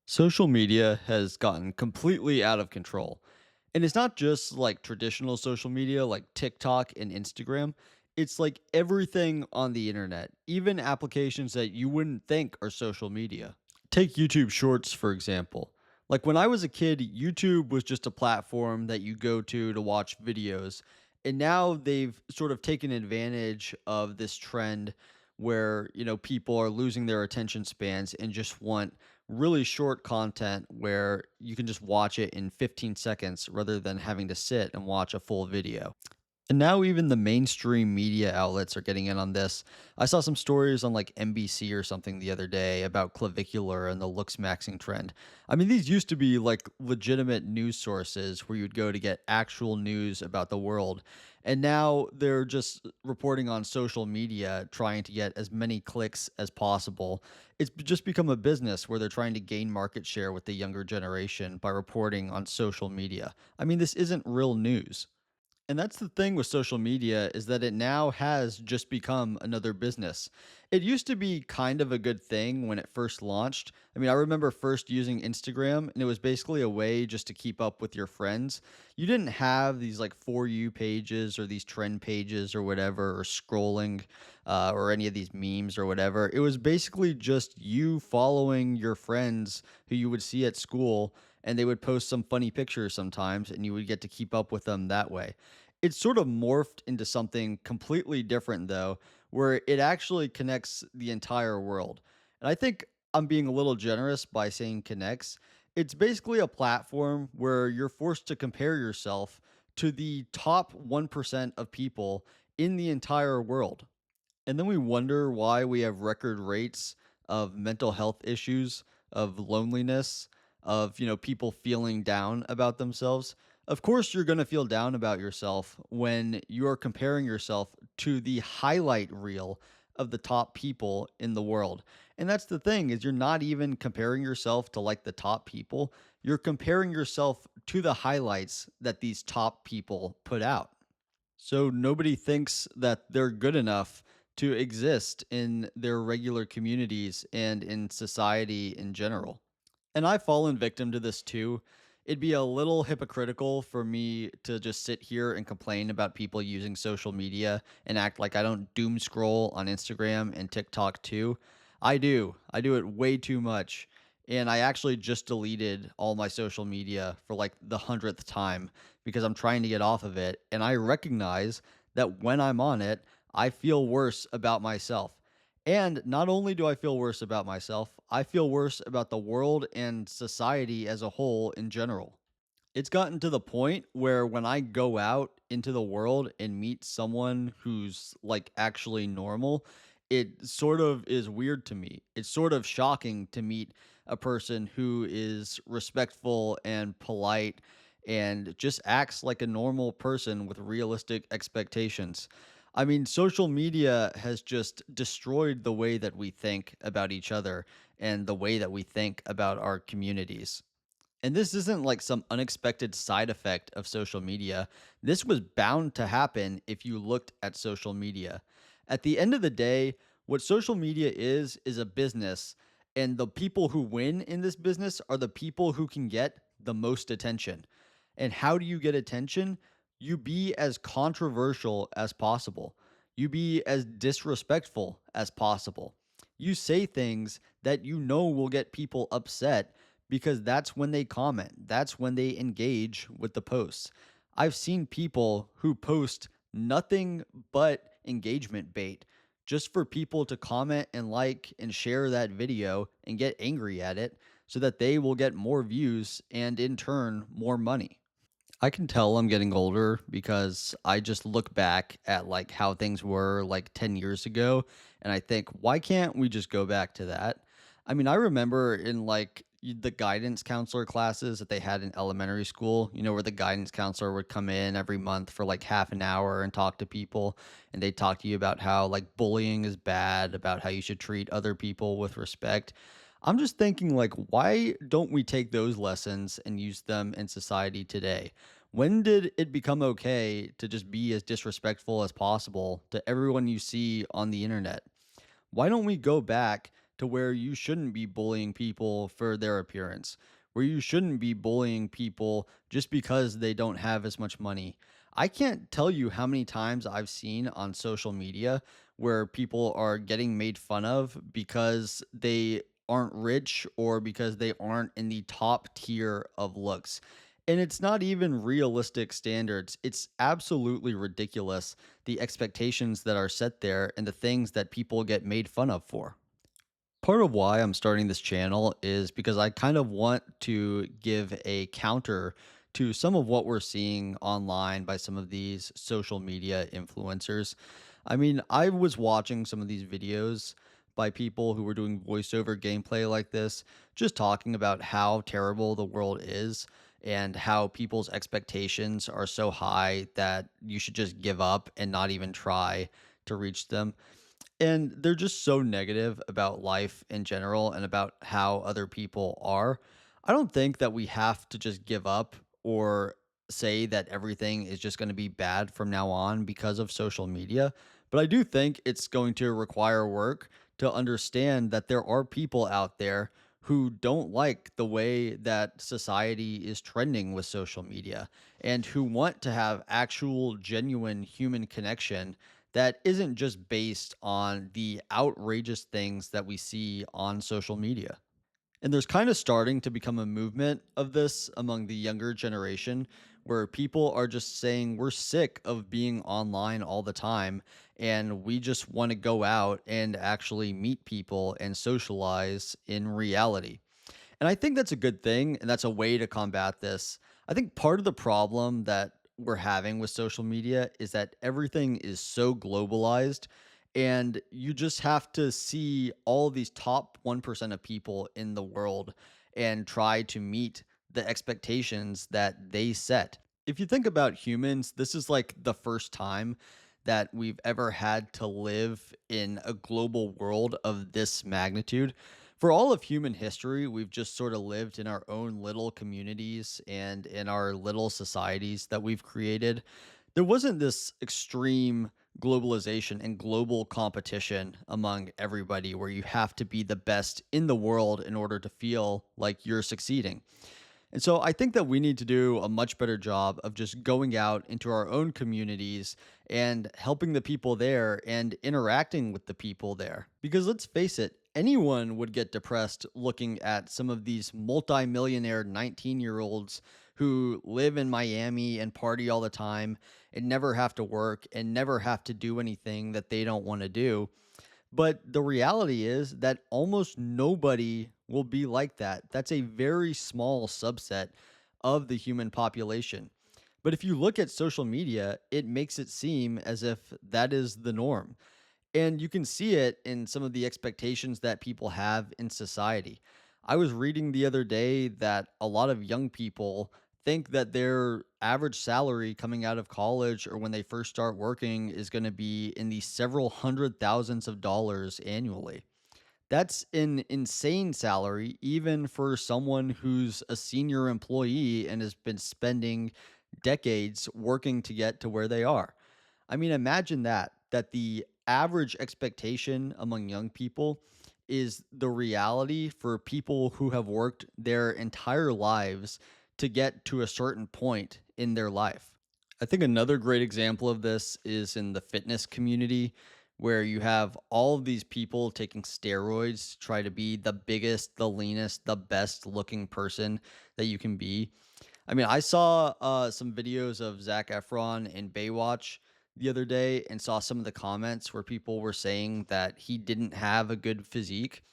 Social media has gotten completely out of control. And it's not just like traditional social media like TikTok and Instagram. It's like everything on the internet, even applications that you wouldn't think are social media. Take YouTube Shorts, for example. Like when I was a kid, YouTube was just a platform that you go to watch videos. And now they've sort of taken advantage of this trend where, people are losing their attention spans and just want really short content where you can just watch it in 15 seconds rather than having to sit and watch a full video. And now even the mainstream media outlets are getting in on this. I saw some stories on like NBC or something the other day about clavicular and the looks maxing trend. I mean, these used to be like legitimate news sources where you'd go to get actual news about the world. And now they're just reporting on social media, trying to get as many clicks as possible. It's just become a business where they're trying to gain market share with the younger generation by reporting on social media. I mean, this isn't real news. And that's the thing with social media is that it now has just become another business. It used to be kind of a good thing when it first launched. I mean, I remember first using Instagram and it was basically a way just to keep up with your friends. You didn't have these like for you pages or these trend pages or whatever or scrolling or any of these memes or whatever. It was basically just you following your friends who you would see at school and they would post some funny pictures sometimes and you would get to keep up with them that way. It's sort of morphed into something completely different though, where it actually connects the entire world. And I think I'm being a little generous by saying connects. It's basically a platform where you're forced to compare yourself to the top 1% of people in the entire world. And then we wonder why we have record rates of mental health issues, of loneliness, of, people feeling down about themselves. Of course, you're going to feel down about yourself when you're comparing yourself to the highlight reel of the top people in the world. And that's the thing is you're not even comparing yourself to like the top people. You're comparing yourself to the highlights that these top people put out. So nobody thinks that they're good enough to exist in their regular communities and in society in general. And I've fallen victim to this too. It'd be a little hypocritical for me to just sit here and complain about people using social media and act like I don't doom scroll on Instagram and TikTok too. I do. I do it way too much. And I actually just deleted all my social media for like the 100th time because I'm trying to get off of it. And I recognize that when I'm on it, I feel worse about myself. And not only do I feel worse about myself, I feel worse about the world and society as a whole in general. It's gotten to the point where when I go out into the world and meet someone who's like actually normal, it sort of is weird to me. It's sort of shocking to meet a person who is respectful and polite and just acts like a normal person with realistic expectations. I mean, social media has just destroyed the way that we think about each other and the way that we think about our communities. And this isn't like some unexpected side effect of social media. This was bound to happen if you looked at social media. At the end of the day, what social media is a business. And the people who win in this business are the people who can get the most attention. And how do you get attention? You be as controversial as possible, you be as disrespectful as possible. You say things that you know will get people upset because that's when they comment. That's when they engage with the posts. I've seen people who post nothing but engagement bait just for people to comment and like and share that video and get angry at it so that they will get more views and in turn more money. I can tell I'm getting older because I just look back at like how things were like 10 years ago and I think why can't we just go back to that? I mean, I remember in like the guidance counselor classes that they had in elementary school, where the guidance counselor would come in every month for like half an hour and talk to people and they'd talk to you about how like bullying is bad, about how you should treat other people with respect. I'm just thinking like why don't we take those lessons and use them in society today? When did it become okay to just be as disrespectful as possible to everyone you see on the internet? Why don't we go back to where you shouldn't be bullying people for their appearance, where you shouldn't be bullying people just because they don't have as much money. I can't tell you how many times I've seen on social media where people are getting made fun of because they aren't rich or because they aren't in the top tier of looks. And it's not even realistic standards. It's absolutely ridiculous the expectations that are set there and the things that people get made fun of for. Part of why I'm starting this channel is because I kind of want to give a counter to some of what we're seeing online by some of these social media influencers. I mean, I was watching some of these videos by people who were doing voiceover gameplay like this, just talking about how terrible the world is and how people's expectations are so high that you should just give up and not even try to reach them. And they're just so negative about life in general and about how other people are. I don't think that we have to just give up or say that everything is just going to be bad from now on because of social media. But I do think it's going to require work to understand that there are people out there who don't like the way that society is trending with social media and who want to have actual, genuine human connection that isn't just based on the outrageous things that we see on social media. And there's kind of starting to become a movement of this among the younger generation where people are just saying we're sick of being online all the time and we just want to go out and actually meet people and socialize in reality. And I think that's a good thing, and that's a way to combat this. I think part of the problem that we're having with social media is that everything is so globalized, and you just have to see all these top 1% of people in the world and try to meet the expectations that they set. If you think about humans, this is like the first time that we've ever had to live in a global world of this magnitude. For all of human history, we've just sort of lived in our own little communities and in our little societies that we've created. There wasn't this extreme globalization and global competition among everybody where you have to be the best in the world in order to feel like you're succeeding. And so I think that we need to do a much better job of just going out into our own communities and helping the people there and interacting with the people there. Because let's face it, anyone would get depressed looking at some of these multimillionaire 19-year-olds who live in Miami and party all the time and never have to work and never have to do anything that they don't want to do. But the reality is that almost nobody will be like that. That's a very small subset of the human population. But if you look at social media, it makes it seem as if that is the norm. And you can see it in some of the expectations that people have in society. I was reading the other day that a lot of young people think that their average salary coming out of college or when they first start working is going to be in the several hundred thousands of dollars annually. That's an insane salary, even for someone who's a senior employee and has been spending decades working to get to where they are. I mean, imagine that the average expectation among young people is the reality for people who have worked their entire lives to get to a certain point in their life. I think another great example of this is in the fitness community, where you have all of these people taking steroids to try to be the biggest, the leanest, the best looking person that you can be. I mean, I saw some videos of Zach Efron in Baywatch the other day and saw some of the comments where people were saying that he didn't have a good physique.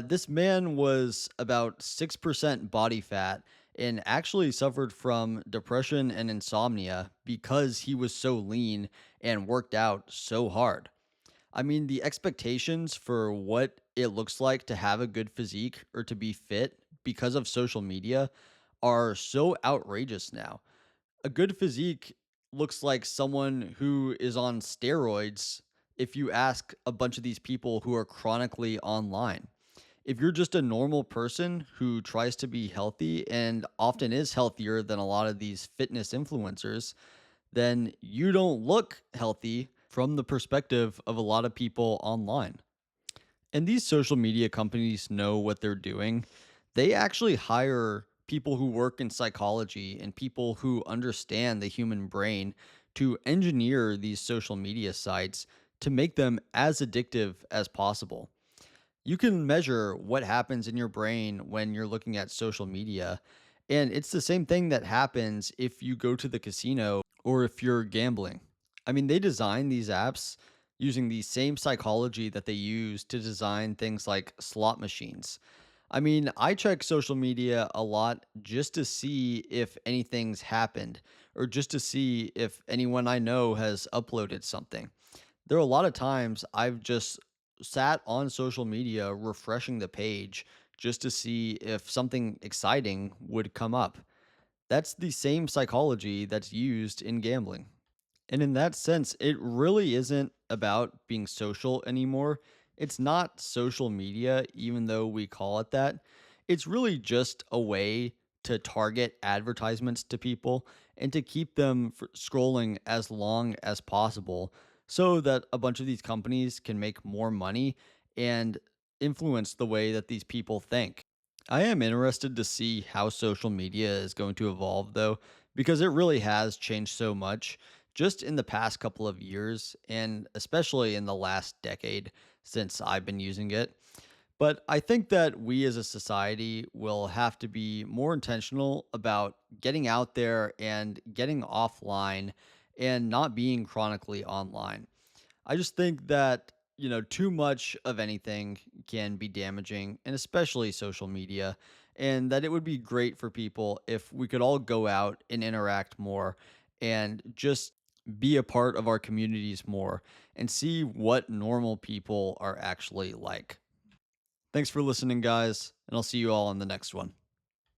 This man was about 6% body fat and actually suffered from depression and insomnia because he was so lean and worked out so hard. I mean, the expectations for what it looks like to have a good physique or to be fit because of social media are so outrageous now. A good physique looks like someone who is on steroids if you ask a bunch of these people who are chronically online. If you're just a normal person who tries to be healthy and often is healthier than a lot of these fitness influencers, then you don't look healthy from the perspective of a lot of people online. And these social media companies know what they're doing. They actually hire people who work in psychology and people who understand the human brain to engineer these social media sites to make them as addictive as possible. You can measure what happens in your brain when you're looking at social media. And it's the same thing that happens if you go to the casino or if you're gambling. I mean, they design these apps using the same psychology that they use to design things like slot machines. I mean, I check social media a lot just to see if anything's happened or just to see if anyone I know has uploaded something. There are a lot of times I've just sat on social media refreshing the page just to see if something exciting would come up. That's the same psychology that's used in gambling. And in that sense, it really isn't about being social anymore. It's not social media, even though we call it that. It's really just a way to target advertisements to people and to keep them scrolling as long as possible so that a bunch of these companies can make more money and influence the way that these people think. I am interested to see how social media is going to evolve, though, because it really has changed so much just in the past couple of years, and especially in the last decade since I've been using it. But I think that we as a society will have to be more intentional about getting out there and getting offline and not being chronically online. I just think that, too much of anything can be damaging, and especially social media, and that it would be great for people if we could all go out and interact more and just be a part of our communities more and see what normal people are actually like. Thanks for listening, guys, and I'll see you all on the next one.